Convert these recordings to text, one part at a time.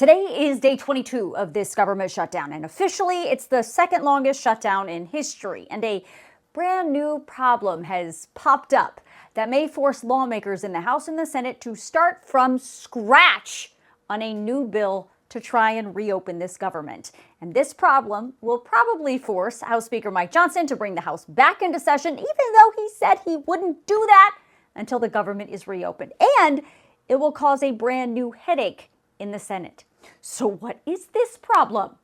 Today is day 22 of this government shutdown, and officially it's the second longest shutdown in history. And a brand new problem has popped up that may force lawmakers in the House and the Senate to start from scratch on a new bill to try and reopen this government. And this problem will probably force House Speaker Mike Johnson to bring the House back into session, even though he said he wouldn't do that until the government is reopened. And it will cause a brand new headache in the Senate. So what is this problem?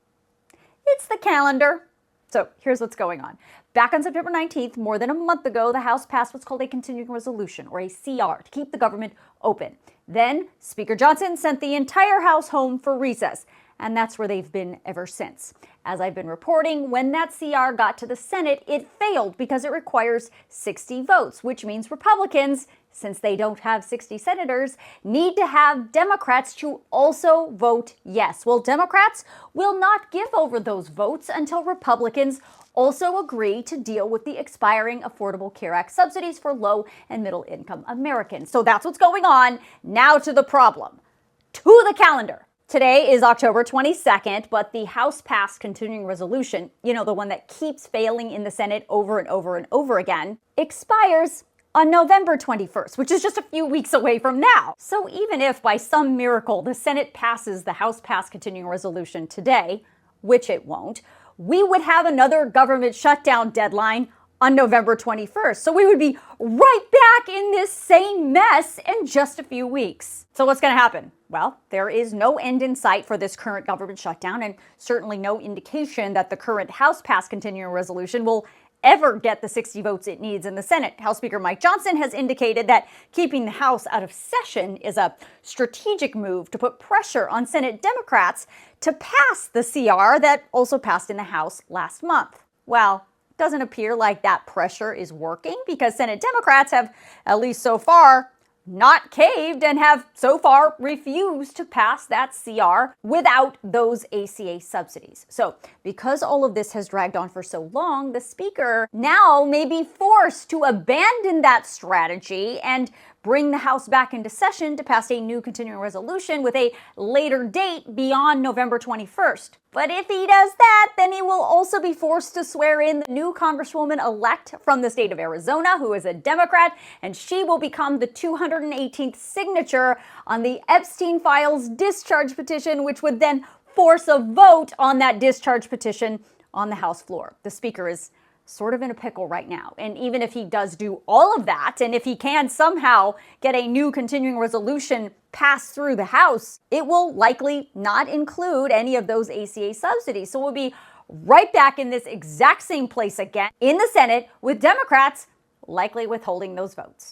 It's the calendar. So here's what's going on. Back on September 19th, more than a month ago, the House passed what's called a continuing resolution, or a CR, to keep the government open. Then Speaker Johnson sent the entire House home for recess, and that's where they've been ever since. As I've been reporting, when that CR got to the Senate, it failed because it requires 60 votes, which means Republicans, since they don't have 60 senators, need to have Democrats to also vote yes. Well, Democrats will not give over those votes until Republicans also agree to deal with the expiring Affordable Care Act subsidies for low and middle income Americans. So that's what's going on. Now to the problem, to the calendar. Today is October 22nd, but the House passed continuing resolution, the one that keeps failing in the Senate over and over and over again, expires on November 21st, which is just a few weeks away from now. So even if by some miracle the Senate passes the House passed continuing resolution today, which it won't, we would have another government shutdown deadline on November 21st. So we would be right back in this same mess in just a few weeks. So what's going to happen? Well, there is no end in sight for this current government shutdown, and certainly no indication that the current House passed continuing resolution will ever get the 60 votes it needs in the Senate. House Speaker Mike Johnson has indicated that keeping the House out of session is a strategic move to put pressure on Senate Democrats to pass the CR that also passed in the House last month. Well, it doesn't appear like that pressure is working because Senate Democrats have, at least so far, not caved and have so far refused to pass that CR without those ACA subsidies. So because all of this has dragged on for so long, the Speaker now may be forced to abandon that strategy and bring the House back into session to pass a new continuing resolution with a later date beyond November 21st. But if he does that, then he will also be forced to swear in the new Congresswoman-elect from the state of Arizona, who is a Democrat, and she will become the 218th signature on the Epstein Files discharge petition, which would then force a vote on that discharge petition on the House floor. The Speaker is sort of in a pickle right now. And even if he does do all of that, and if he can somehow get a new continuing resolution passed through the House, it will likely not include any of those ACA subsidies. So we'll be right back in this exact same place again in the Senate with Democrats likely withholding those votes.